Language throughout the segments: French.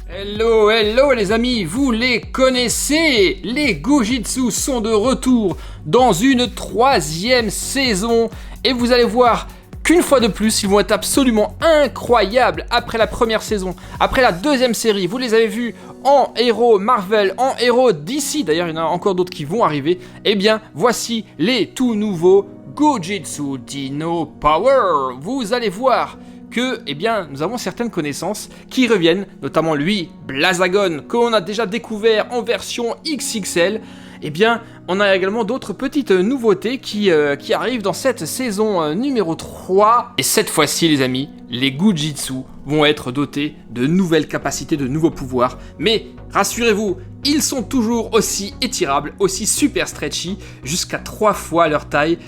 Hello, hello les amis, vous les connaissez, les Gojitsu sont de retour dans une troisième saison et vous allez voir qu'une fois de plus, ils vont être absolument incroyables après la première saison, après la deuxième série, vous les avez vus en héros Marvel, en héros DC, d'ailleurs il y en a encore d'autres qui vont arriver, et bien voici les tout nouveaux Gojitsu Dino Power, vous allez voir que, eh bien, nous avons certaines connaissances qui reviennent, notamment lui, Blazagon, qu'on a déjà découvert en version XXL. Eh bien, on a également d'autres petites nouveautés qui arrivent dans cette saison numéro 3. Et cette fois-ci, les amis, les Gojitsu vont être dotés de nouvelles capacités, de nouveaux pouvoirs. Mais rassurez-vous, ils sont toujours aussi étirables, aussi super stretchy, jusqu'à 3 fois leur taille.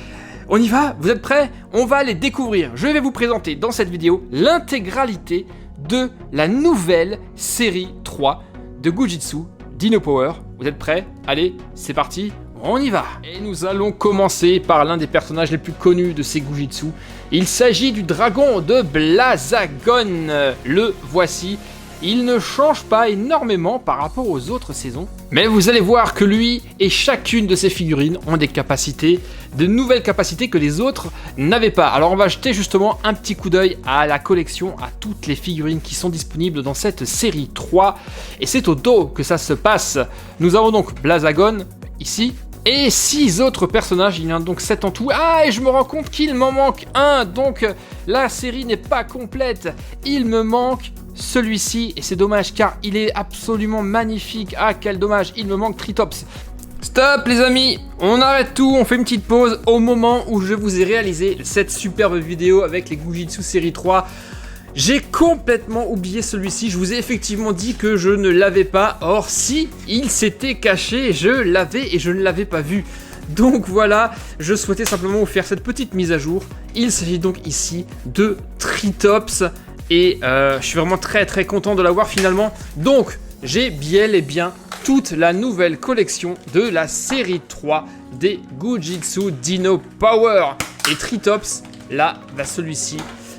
On y va? Vous êtes prêts? On va les découvrir. Je vais vous présenter dans cette vidéo l'intégralité de la nouvelle série 3 de Gojitsu Dino Power. Vous êtes prêts? Allez, c'est parti, on y va. Et nous allons commencer par l'un des personnages les plus connus de ces Gojitsu. Il s'agit du dragon de Blazagon. Le voici. Il ne change pas énormément par rapport aux autres saisons. Mais vous allez voir que lui et chacune de ses figurines ont des capacités, de nouvelles capacités que les autres n'avaient pas. Alors on va jeter justement un petit coup d'œil à la collection, à toutes les figurines qui sont disponibles dans cette série 3. Et c'est au dos que ça se passe. Nous avons donc Blazagon ici. Et 6 autres personnages, il y en a donc 7 en tout. Ah, et je me rends compte qu'il m'en manque un, donc la série n'est pas complète. Il me manque celui-ci, et c'est dommage car il est absolument magnifique. Ah, quel dommage, il me manque Tritops. Stop les amis, on arrête tout, on fait une petite pause au moment où je vous ai réalisé cette superbe vidéo avec les Gojitsu série 3. J'ai complètement oublié celui-ci, je vous ai effectivement dit que je ne l'avais pas, or si, il s'était caché, je l'avais et je ne l'avais pas vu. Donc voilà, je souhaitais simplement vous faire cette petite mise à jour. Il s'agit donc ici de Tritops et je suis vraiment très content de l'avoir finalement. Donc j'ai bien et bien toute la nouvelle collection de la série 3 des Gojitsu Dino Power. Et Tritops, là, celui-ci,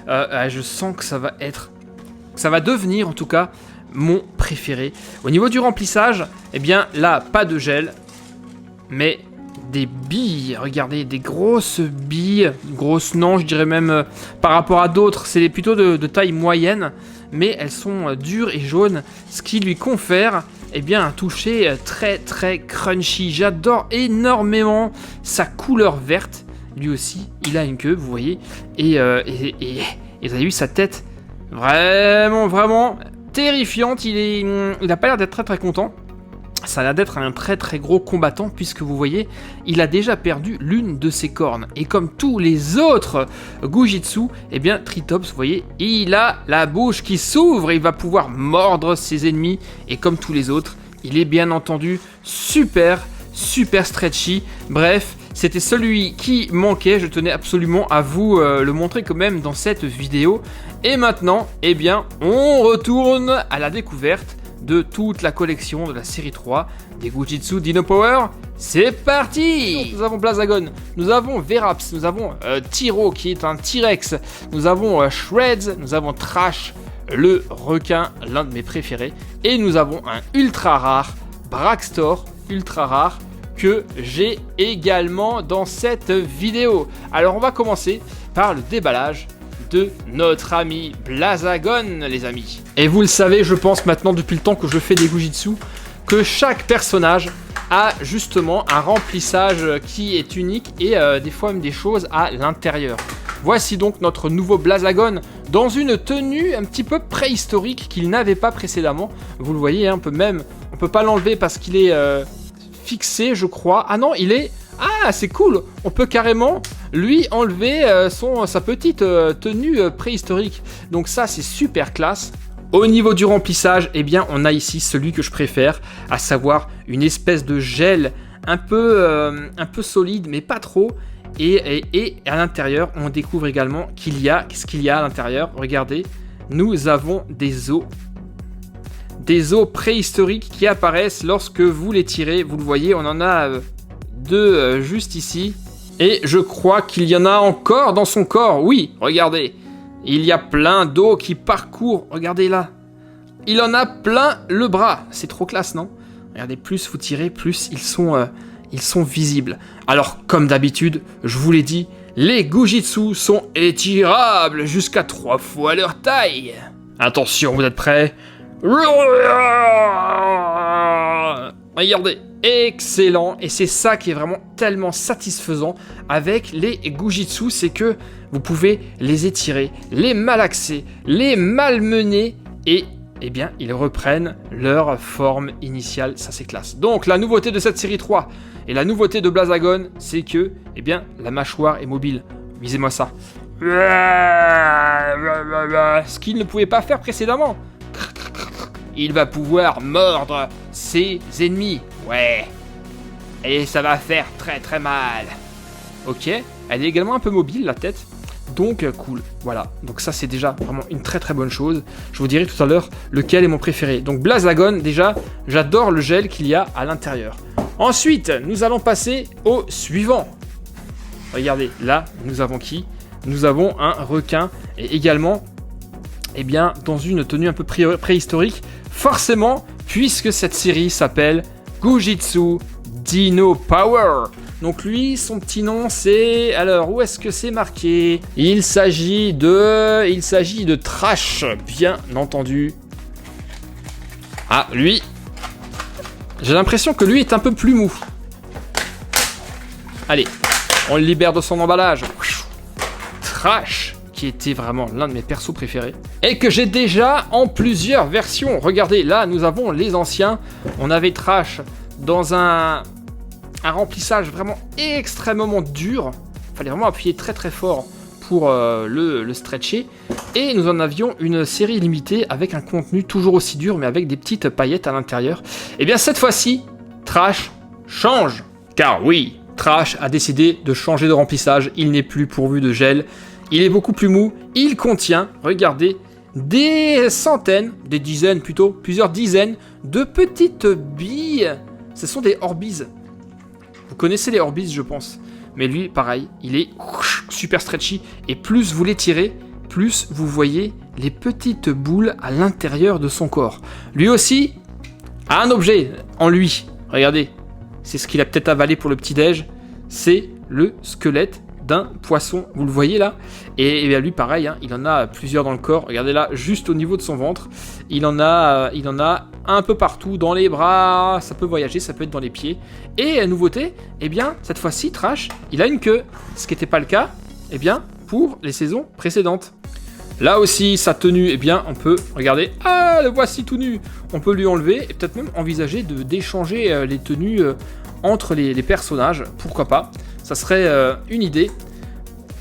je sens que ça va devenir en tout cas mon préféré. Au niveau du remplissage, eh bien là, pas de gel, mais des billes, regardez, des grosses billes, grosses non, je dirais même par rapport à d'autres, c'est plutôt de taille moyenne, mais elles sont dures et jaunes, ce qui lui confère eh bien, un toucher très crunchy. J'adore énormément sa couleur verte, lui aussi, il a une queue, vous voyez, et vous avez vu sa tête, vraiment terrifiante, il a pas l'air d'être très content. Ça a l'air d'être un très gros combattant puisque vous voyez, il a déjà perdu l'une de ses cornes. Et comme tous les autres Gojitsu, eh bien Tritops, vous voyez, il a la bouche qui s'ouvre et il va pouvoir mordre ses ennemis. Et comme tous les autres, il est bien entendu super stretchy. Bref, c'était celui qui manquait, je tenais absolument à vous le montrer quand même dans cette vidéo. Et maintenant, eh bien, on retourne à la découverte de toute la collection de la série 3 des Gojitsu Dino Power. C'est parti! Donc, nous avons Blazagon, nous avons Veraps, nous avons Tyro qui est un T-Rex, nous avons Shreds, nous avons Trash, le requin, l'un de mes préférés, et nous avons un ultra rare Braxtor, ultra rare, que j'ai également dans cette vidéo. Alors on va commencer par le déballage de notre ami Blazagon, les amis. Et vous le savez, je pense maintenant depuis le temps que je fais des Gojitsu, que chaque personnage a justement un remplissage qui est unique et des fois même des choses à l'intérieur. Voici donc notre nouveau Blazagon dans une tenue un petit peu préhistorique qu'il n'avait pas précédemment. Vous le voyez, hein, on peut pas l'enlever parce qu'il est fixé, je crois. Ah non, il est... Ah, c'est cool. On peut carrément lui enlever sa petite tenue préhistorique. Donc ça, c'est super classe. Au niveau du remplissage, eh bien, on a ici celui que je préfère, à savoir une espèce de gel un peu solide, mais pas trop. Et à l'intérieur, on découvre également qu'est-ce qu'il y a à l'intérieur. Regardez, nous avons des os préhistoriques qui apparaissent lorsque vous les tirez. Vous le voyez, on en a deux juste ici. Et je crois qu'il y en a encore dans son corps. Oui, regardez. Il y a plein d'os qui parcourent. Regardez là. il en a plein le bras. C'est trop classe, non? Regardez, plus vous tirez, plus ils sont visibles. Alors, comme d'habitude, je vous l'ai dit, les Gujitsu sont étirables jusqu'à 3 fois leur taille. Attention, vous êtes prêts? Regardez, excellent. Et c'est ça qui est vraiment tellement satisfaisant avec les Gujitsu, c'est que vous pouvez les étirer, les malaxer, les malmener et eh bien, ils reprennent leur forme initiale, ça c'est classe. Donc, la nouveauté de cette série 3 et la nouveauté de Blazagon, c'est que, eh bien, la mâchoire est mobile. Visez-moi ça. Ce qu'il ne pouvait pas faire précédemment. Il va pouvoir mordre ses ennemis. Ouais. Et ça va faire très très mal. Ok. Elle est également un peu mobile, la tête. Donc cool, voilà, donc ça c'est déjà vraiment une très très bonne chose. Je vous dirai tout à l'heure lequel est mon préféré. Donc Blazagon, déjà, j'adore le gel qu'il y a à l'intérieur. Ensuite, nous allons passer au suivant. Regardez, là, nous avons qui? Nous avons un requin et également, eh bien, dans une tenue un peu préhistorique, forcément, puisque cette série s'appelle Gujitsu Dino Power. Donc lui, son petit nom, c'est... Alors, où est-ce que c'est marqué? Il s'agit de Trash, bien entendu. Ah, lui... J'ai l'impression que lui est un peu plus mou. Allez, on le libère de son emballage. Trash, qui était vraiment l'un de mes persos préférés. Et que j'ai déjà en plusieurs versions. Regardez, là, nous avons les anciens. On avait Trash dans un remplissage vraiment extrêmement dur. Il fallait vraiment appuyer très très fort pour le stretcher. Et nous en avions une série limitée avec un contenu toujours aussi dur, mais avec des petites paillettes à l'intérieur. Et bien cette fois-ci, Trash change. Car oui, Trash a décidé de changer de remplissage. Il n'est plus pourvu de gel. Il est beaucoup plus mou. Il contient, regardez, des centaines, des dizaines plutôt, plusieurs dizaines de petites billes. Ce sont des Orbeez. Vous connaissez les Orbeez, je pense. Mais lui, pareil, il est super stretchy. Et plus vous l'étirez, plus vous voyez les petites boules à l'intérieur de son corps. Lui aussi a un objet en lui. Regardez, c'est ce qu'il a peut-être avalé pour le petit-déj. C'est le squelette d'un poisson. Vous le voyez là? Et bien lui, pareil, hein, il en a plusieurs dans le corps. Regardez là, juste au niveau de son ventre. Il en a un peu partout, dans les bras, ça peut voyager, ça peut être dans les pieds. Et nouveauté, eh bien, cette fois-ci, Trash, il a une queue. Ce qui n'était pas le cas, eh bien, pour les saisons précédentes. Là aussi, sa tenue, eh bien, on peut, regardez, ah, le voici tout nu. On peut lui enlever et peut-être même envisager d'échanger les tenues entre les personnages. Pourquoi pas? Ça serait une idée.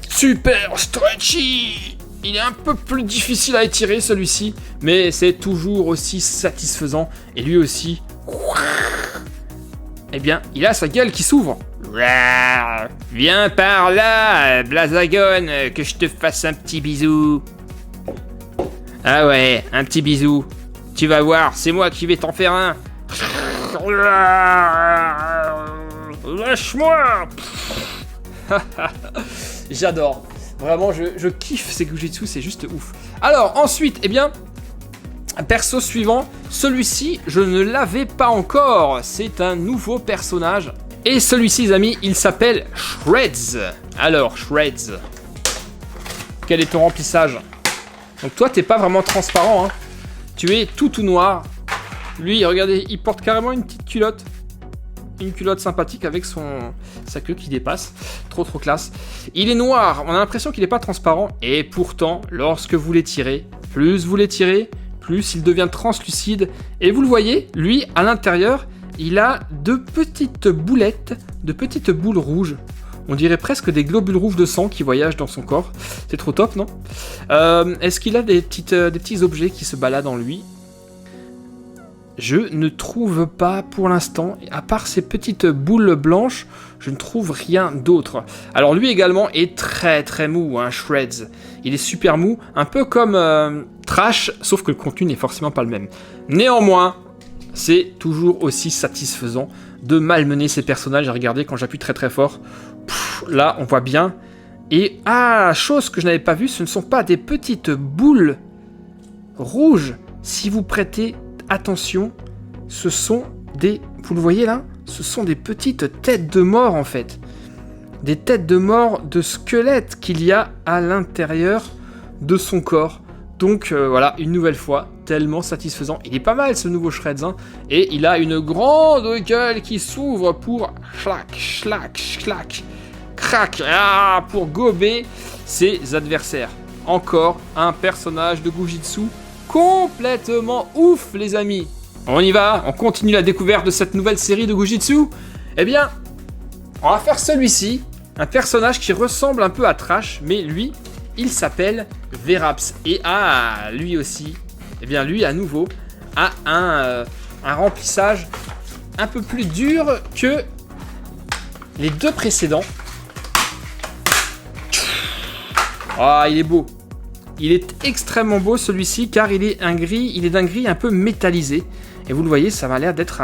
Super stretchy! Il est un peu plus difficile à étirer celui-ci, mais c'est toujours aussi satisfaisant. Et lui aussi, eh bien, il a sa gueule qui s'ouvre. Viens par là, Blazagon, que je te fasse un petit bisou. Ah ouais, un petit bisou. Tu vas voir, c'est moi qui vais t'en faire un. Lâche-moi. J'adore. Vraiment, je kiffe ces Gujitsu, c'est juste ouf. Alors, ensuite, eh bien, perso suivant, celui-ci, je ne l'avais pas encore. C'est un nouveau personnage. Et celui-ci, les amis, il s'appelle Shreds. Alors, Shreds, quel est ton remplissage? Donc toi, t'es pas vraiment transparent, hein. Tu es tout noir. Lui, regardez, il porte carrément une petite culotte. Une culotte sympathique avec sa queue qui dépasse. Trop classe. Il est noir, on a l'impression qu'il n'est pas transparent. Et pourtant, lorsque vous l'étirez, plus vous l'étirez, plus il devient translucide. Et vous le voyez, lui, à l'intérieur, il a de petites boulettes, de petites boules rouges. On dirait presque des globules rouges de sang qui voyagent dans son corps. C'est trop top, non? Est-ce qu'il a des petits objets qui se baladent en lui? Je ne trouve pas pour l'instant, à part ces petites boules blanches, je ne trouve rien d'autre. Alors lui également est très mou, hein, Shreds. Il est super mou, un peu comme Trash, sauf que le contenu n'est forcément pas le même. Néanmoins, c'est toujours aussi satisfaisant de malmener ces personnages. Regardez, quand j'appuie très fort, là on voit bien. Et chose que je n'avais pas vue, ce ne sont pas des petites boules rouges si vous prêtez attention, ce sont des... Vous le voyez là? Ce sont des petites têtes de mort en fait. Des têtes de mort de squelettes qu'il y a à l'intérieur de son corps. Donc voilà, une nouvelle fois, tellement satisfaisant. Il est pas mal ce nouveau Shreds, hein. Et il a une grande gueule qui s'ouvre pour chlac, chlac, chlac, crac, pour gober ses adversaires. Encore un personnage de Gujitsu complètement ouf, les amis. On y va, on continue la découverte de cette nouvelle série de Gujitsu. Eh bien, on va faire celui-ci, un personnage qui ressemble un peu à Trash, mais lui, il s'appelle Veraps. Et lui aussi, eh bien lui à nouveau, a un remplissage un peu plus dur que les deux précédents. Ah, il est beau. Il est extrêmement beau celui-ci car il est d'un gris un peu métallisé. Et vous le voyez, ça m'a l'air d'être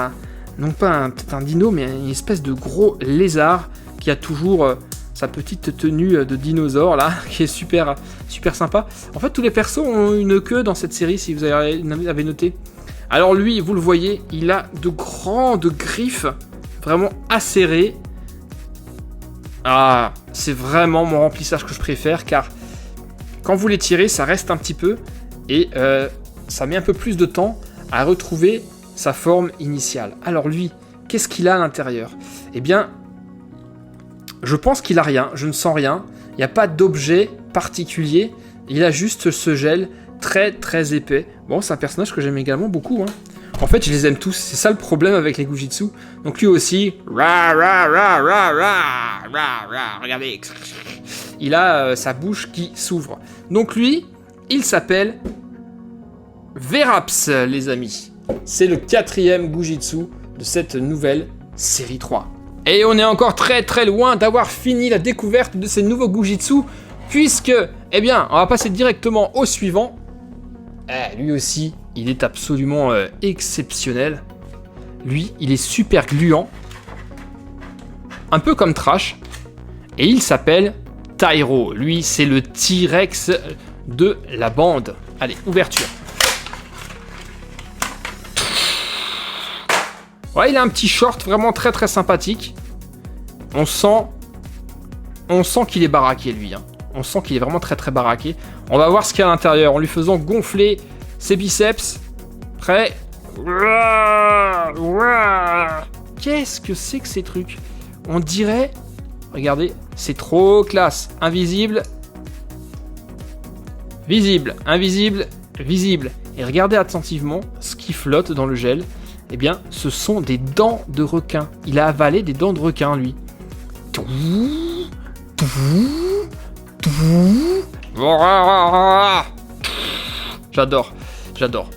non pas peut-être un dino, mais une espèce de gros lézard qui a toujours sa petite tenue de dinosaure là, qui est super, super sympa. En fait, tous les persos ont une queue dans cette série, si vous avez noté. Alors lui, vous le voyez, il a de grandes griffes, vraiment acérées. Ah, c'est vraiment mon remplissage que je préfère, car quand vous les tirez, ça reste un petit peu, et ça met un peu plus de temps à retrouver sa forme initiale. Alors lui, qu'est-ce qu'il a à l'intérieur? Eh bien, je pense qu'il a rien, je ne sens rien, il n'y a pas d'objet particulier, il a juste ce gel très très épais. Bon, c'est un personnage que j'aime également beaucoup, hein. En fait, je les aime tous, c'est ça le problème avec les Gujitsu. Donc lui aussi, regardez, il a sa bouche qui s'ouvre. Donc lui, il s'appelle Veraps, les amis. C'est le 4e Gujitsu de cette nouvelle série 3. Et on est encore très très loin d'avoir fini la découverte de ces nouveaux Gujitsu, puisque, eh bien, on va passer directement au suivant. Lui aussi, il est absolument exceptionnel. Lui, il est super gluant, un peu comme Trash, et il s'appelle Tyro. Lui, c'est le T-Rex de la bande. Allez, ouverture. Ouais, il a un petit short vraiment très très sympathique. On sent qu'il est baraqué, lui, hein. On sent qu'il est vraiment très très baraqué. On va voir ce qu'il y a à l'intérieur en lui faisant gonfler ses biceps. Prêt? Qu'est-ce que c'est que ces trucs? On dirait... Regardez, c'est trop classe. Invisible. Visible. Invisible. Visible. Et regardez attentivement ce qui flotte dans le gel. Eh bien, ce sont des dents de requin. Il a avalé des dents de requin, lui. J'adore, j'adore.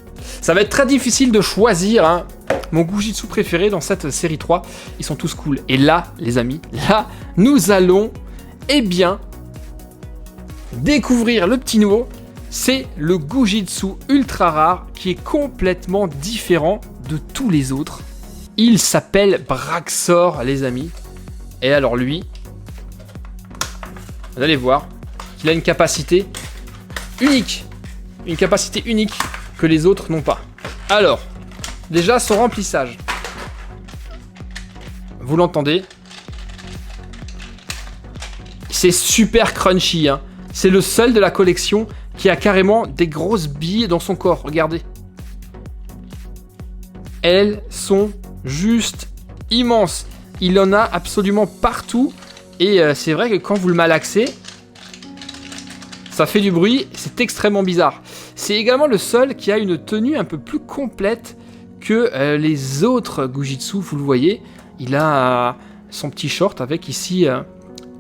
Ça va être très difficile de choisir, hein, mon Gujitsu préféré dans cette série 3. Ils sont tous cool. Et là, les amis, là, nous allons, eh bien, découvrir le petit nouveau. C'est le Gujitsu ultra rare qui est complètement différent de tous les autres. Il s'appelle Braxor, les amis. Et alors lui, vous allez voir qu'il a une capacité unique. Une capacité unique que les autres n'ont pas. Alors, déjà son remplissage. Vous l'entendez? C'est super crunchy, hein. C'est le seul de la collection qui a carrément des grosses billes dans son corps. Regardez. Elles sont juste immenses. Il en a absolument partout. Et c'est vrai que quand vous le malaxez, ça fait du bruit. C'est extrêmement bizarre. C'est également le seul qui a une tenue un peu plus complète que les autres Gujitsu. Vous le voyez. Il a son petit short avec ici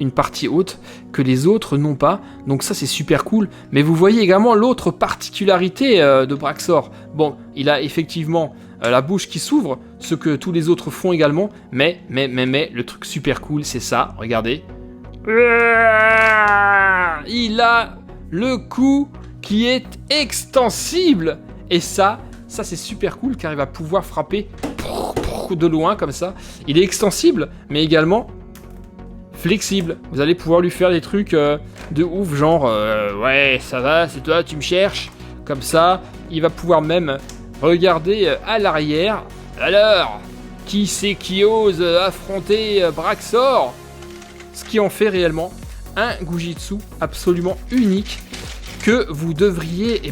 une partie haute que les autres n'ont pas. Donc ça, c'est super cool. Mais vous voyez également l'autre particularité de Braxor. Bon, il a effectivement... la bouche qui s'ouvre, ce que tous les autres font également, mais, le truc super cool, c'est ça, regardez. Il a le cou qui est extensible, et ça c'est super cool, car il va pouvoir frapper de loin, comme ça. Il est extensible, mais également flexible. Vous allez pouvoir lui faire des trucs de ouf, genre, ouais, ça va, c'est toi, tu me cherches, comme ça. il va pouvoir même regarder à l'arrière. Alors, qui c'est qui ose affronter Braxor? Ce qui en fait réellement un Gujitsu absolument unique que vous devriez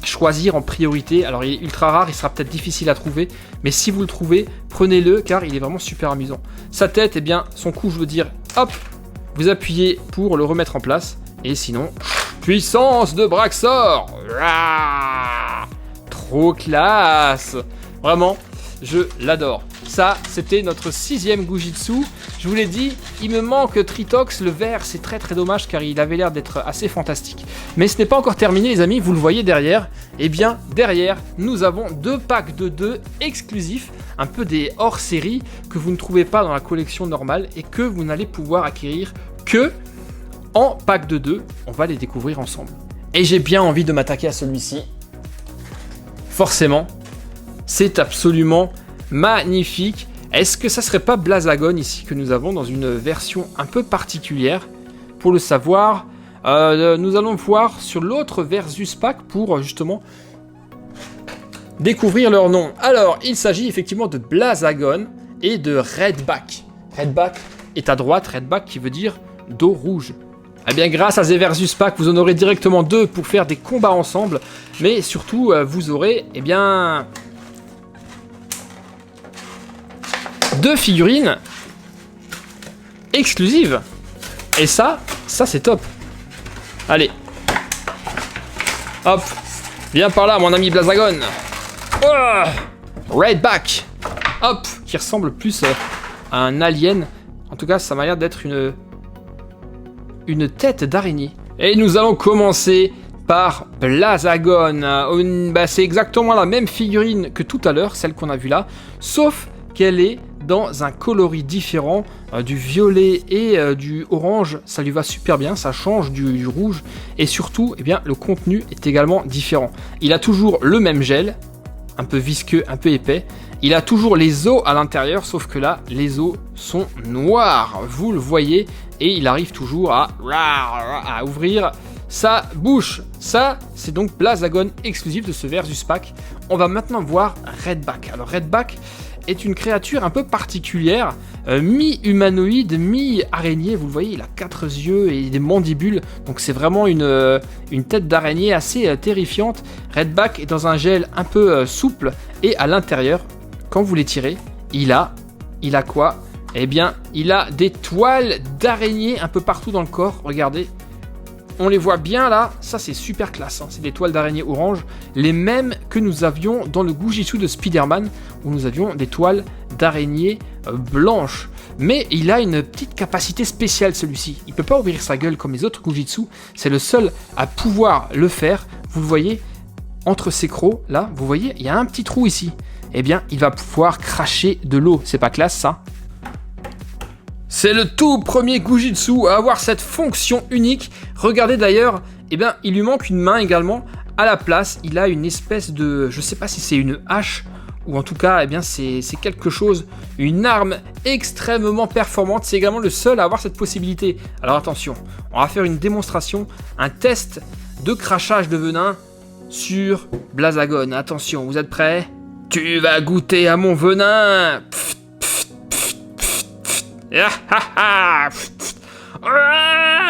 choisir en priorité. Alors il est ultra rare, il sera peut-être difficile à trouver, mais si vous le trouvez, prenez-le car il est vraiment super amusant. Sa tête, son cou, je veux dire, hop, vous appuyez pour le remettre en place, et sinon, puissance de Braxor. Trop classe. Vraiment, je l'adore. Ça, c'était notre 6e Gujitsu. Je vous l'ai dit, il me manque Tritox, le vert, c'est très très dommage car il avait l'air d'être assez fantastique. Mais ce n'est pas encore terminé les amis, vous le voyez derrière. Et bien derrière, nous avons 2 packs de 2 exclusifs, un peu des hors-série que vous ne trouvez pas dans la collection normale et que vous n'allez pouvoir acquérir que en pack de 2. On va les découvrir ensemble. Et j'ai bien envie de m'attaquer à celui-ci. Forcément, c'est absolument magnifique. Est-ce que ça serait pas Blazagon ici que nous avons dans une version un peu particulière? Pour le savoir, nous allons voir sur l'autre Versus Pack pour justement découvrir leur nom. Alors, il s'agit effectivement de Blazagon et de Redback. Redback est à droite, Redback qui veut dire dos rouge. Eh bien, grâce à ces Versus Pack, vous en aurez directement 2 pour faire des combats ensemble, mais surtout, vous aurez, 2 figurines exclusives. Et ça c'est top. Allez. Hop. Viens par là, mon ami Blazagon. Redback. Hop. Qui ressemble plus à un alien. En tout cas, ça m'a l'air d'être une tête d'araignée. Et nous allons commencer par Blazagon. C'est exactement la même figurine que tout à l'heure, celle qu'on a vue là. Sauf qu'elle est dans un coloris différent, du violet et du orange, ça lui va super bien, ça change du rouge, et surtout, le contenu est également différent. Il a toujours le même gel, un peu visqueux, un peu épais, il a toujours les os à l'intérieur, sauf que là, les os sont noirs, vous le voyez, et il arrive toujours à ouvrir sa bouche. Ça, c'est donc Blazagon exclusif de ce Versus Pack. On va maintenant voir Redback. Alors Redback est une créature un peu particulière, mi-humanoïde, mi-araignée. Vous le voyez, il a 4 yeux et des mandibules, donc c'est vraiment une tête d'araignée assez terrifiante. Redback est dans un gel un peu souple, et à l'intérieur, quand vous l'étirez, il a quoi? Il a des toiles d'araignée un peu partout dans le corps, regardez. On les voit bien là, ça c'est super classe, hein. C'est des toiles d'araignée orange, les mêmes que nous avions dans le Gujitsu de Spider-Man, où nous avions des toiles d'araignée blanches. Mais il a une petite capacité spéciale celui-ci, il peut pas ouvrir sa gueule comme les autres Gujitsu, c'est le seul à pouvoir le faire. Vous le voyez, entre ses crocs, là, vous voyez, il y a un petit trou ici. Il va pouvoir cracher de l'eau, c'est pas classe ça? C'est le tout premier Gujitsu à avoir cette fonction unique. Regardez d'ailleurs, il lui manque une main également. À la place, il a une espèce de... Je sais pas si c'est une hache, ou en tout cas, c'est quelque chose. Une arme extrêmement performante. C'est également le seul à avoir cette possibilité. Alors attention, on va faire une démonstration, un test de crachage de venin sur Blazagon. Attention, vous êtes prêts? Tu vas goûter à mon venin.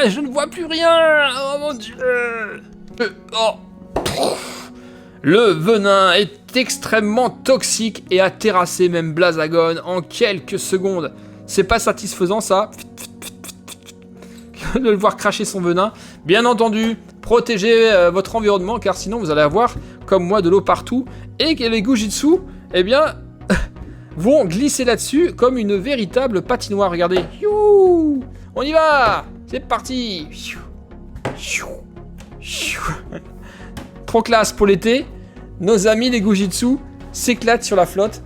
Je ne vois plus rien. Oh mon dieu. Le venin est extrêmement toxique et a terrassé même Blazagon en quelques secondes. C'est pas satisfaisant ça, de le voir cracher son venin. Bien entendu, protégez votre environnement car sinon vous allez avoir, comme moi, de l'eau partout et que les Gujitsu, vont glisser là-dessus comme une véritable patinoire. Regardez, youh, on y va, c'est parti. Trop classe pour l'été. Nos amis les Gujitsu s'éclatent sur la flotte.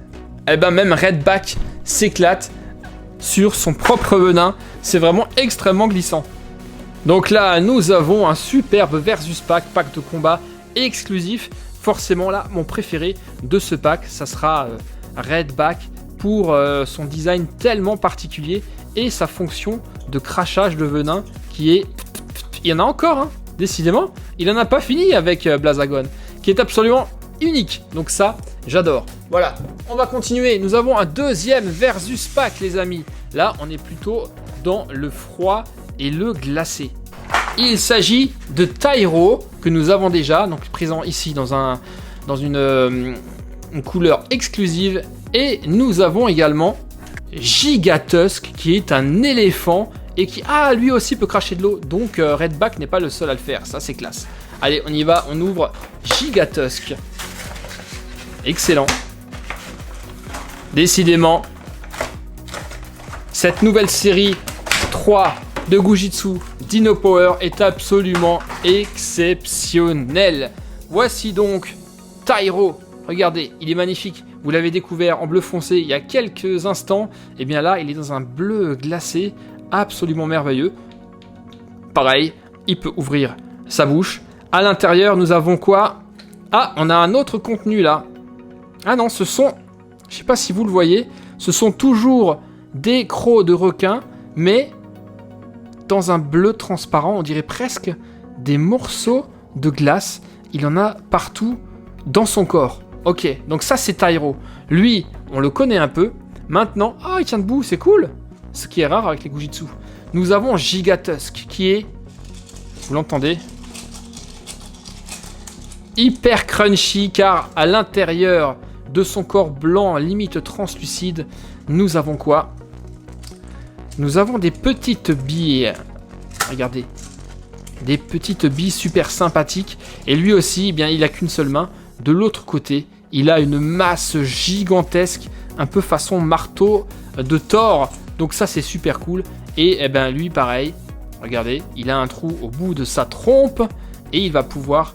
Même Redback s'éclate sur son propre venin. C'est vraiment extrêmement glissant. Donc là, nous avons un superbe Versus Pack, pack de combat exclusif. Forcément là, mon préféré de ce pack, ça sera Redback pour son design tellement particulier et sa fonction de crachage de venin qui est... Il y en a encore, hein. Décidément, il en a pas fini avec Blazagon, qui est absolument unique. Donc ça, j'adore. Voilà, on va continuer. Nous avons un deuxième versus pack, les amis. Là, on est plutôt dans le froid et le glacé. Il s'agit de Tyro, que nous avons déjà, donc présent ici dans une couleur exclusive. Et nous avons également Gigatusk, qui est un éléphant et qui, lui aussi peut cracher de l'eau. Donc Redback n'est pas le seul à le faire, ça c'est classe. Allez, on y va, on ouvre Gigatusk. Excellent. Décidément, cette nouvelle série 3 de Gujitsu Dino Power est absolument exceptionnelle. Voici donc Tyro. Regardez, il est magnifique. Vous l'avez découvert en bleu foncé il y a quelques instants. Et bien là, il est dans un bleu glacé absolument merveilleux. Pareil, il peut ouvrir sa bouche. À l'intérieur, nous avons quoi? On a un autre contenu là. Ah non, ce sont... Je sais pas si vous le voyez. Ce sont toujours des crocs de requin, mais dans un bleu transparent. On dirait presque des morceaux de glace. Il en a partout dans son corps. Ok, donc ça c'est Tyro. Lui, on le connaît un peu. Maintenant, il tient debout, c'est cool. Ce qui est rare avec les Gujitsu. Nous avons Gigatusk qui est, vous l'entendez, hyper crunchy car à l'intérieur de son corps blanc, limite translucide, nous avons quoi? Nous avons des petites billes. Regardez. Des petites billes super sympathiques. Et lui aussi, bien, il a qu'une seule main. De l'autre côté, il a une masse gigantesque, un peu façon marteau de Thor. Donc ça, c'est super cool. Et lui, pareil, regardez, il a un trou au bout de sa trompe et il va pouvoir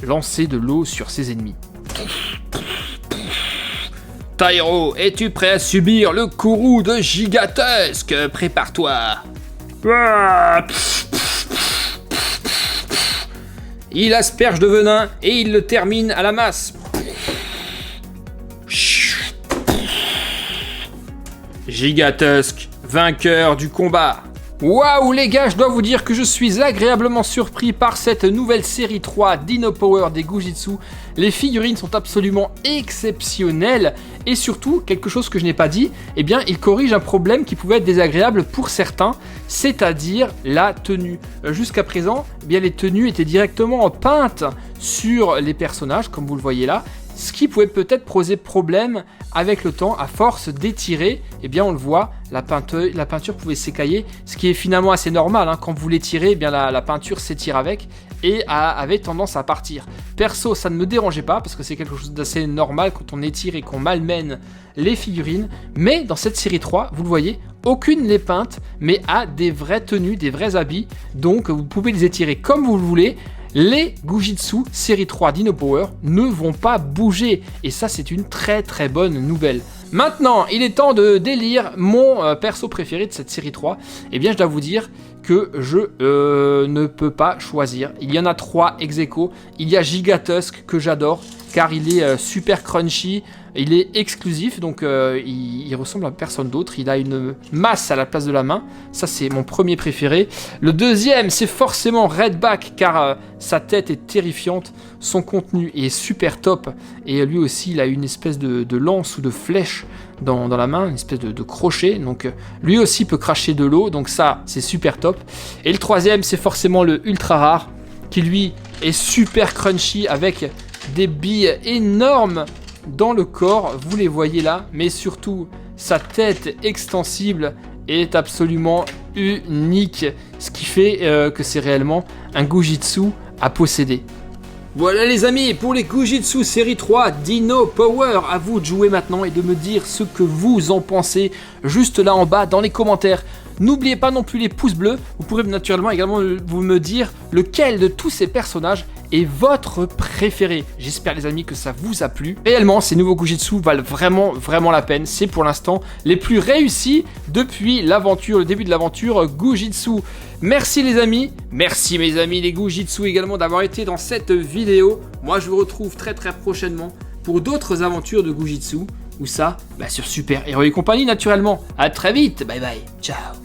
lancer de l'eau sur ses ennemis. Tyro, es-tu prêt à subir le courroux de Gigatusk? Prépare-toi. Il asperge de venin et il le termine à la masse. Gigatusk, vainqueur du combat. Waouh les gars, je dois vous dire que je suis agréablement surpris par cette nouvelle série 3 Dino Power des Gujitsu. Les figurines sont absolument exceptionnelles et surtout, quelque chose que je n'ai pas dit, il corrige un problème qui pouvait être désagréable pour certains, c'est-à-dire la tenue. Jusqu'à présent, les tenues étaient directement peintes sur les personnages, comme vous le voyez là, ce qui pouvait peut-être poser problème avec le temps, à force d'étirer, on le voit, la peinture pouvait s'écailler, ce qui est finalement assez normal, hein. Quand vous l'étirez, la peinture s'étire avec et avait tendance à partir. Perso, ça ne me dérangeait pas, parce que c'est quelque chose d'assez normal quand on étire et qu'on malmène les figurines, mais dans cette série 3, vous le voyez, aucune n'est peinte, mais a des vraies tenues, des vrais habits, donc vous pouvez les étirer comme vous le voulez. Les Gujitsu série 3 Dino Power ne vont pas bouger. Et ça, c'est une très très bonne nouvelle. Maintenant, il est temps de d'élire mon perso préféré de cette série 3. Je dois vous dire que je ne peux pas choisir. Il y en a 3 ex aequo. Il y a Gigatusk que j'adore car il est super crunchy. Il est exclusif, donc il ressemble à personne d'autre. Il a une masse à la place de la main. Ça, c'est mon premier préféré. Le deuxième, c'est forcément Redback, car sa tête est terrifiante. Son contenu est super top. Et lui aussi, il a une espèce de lance ou de flèche dans la main, une espèce de crochet. Donc lui aussi peut cracher de l'eau. Donc ça, c'est super top. Et le troisième, c'est forcément le ultra rare, qui lui est super crunchy avec des billes énormes dans le corps, vous les voyez là, mais surtout sa tête extensible est absolument unique, ce qui fait que c'est réellement un Gujitsu à posséder. Voilà les amis, pour les Gujitsu série 3 Dino Power, à vous de jouer maintenant et de me dire ce que vous en pensez juste là en bas dans les commentaires. N'oubliez pas non plus les pouces bleus, vous pourrez naturellement également vous me dire lequel de tous ces personnages est votre préféré. J'espère les amis que ça vous a plu. Réellement, ces nouveaux Gujitsu valent vraiment la peine. C'est pour l'instant les plus réussis depuis l'aventure, le début de l'aventure Gujitsu. Merci les amis, merci mes amis les Gujitsu également d'avoir été dans cette vidéo. Moi je vous retrouve très prochainement pour d'autres aventures de Gujitsu. Ou ça, sur Super Hero et compagnie naturellement. À très vite, bye bye, ciao.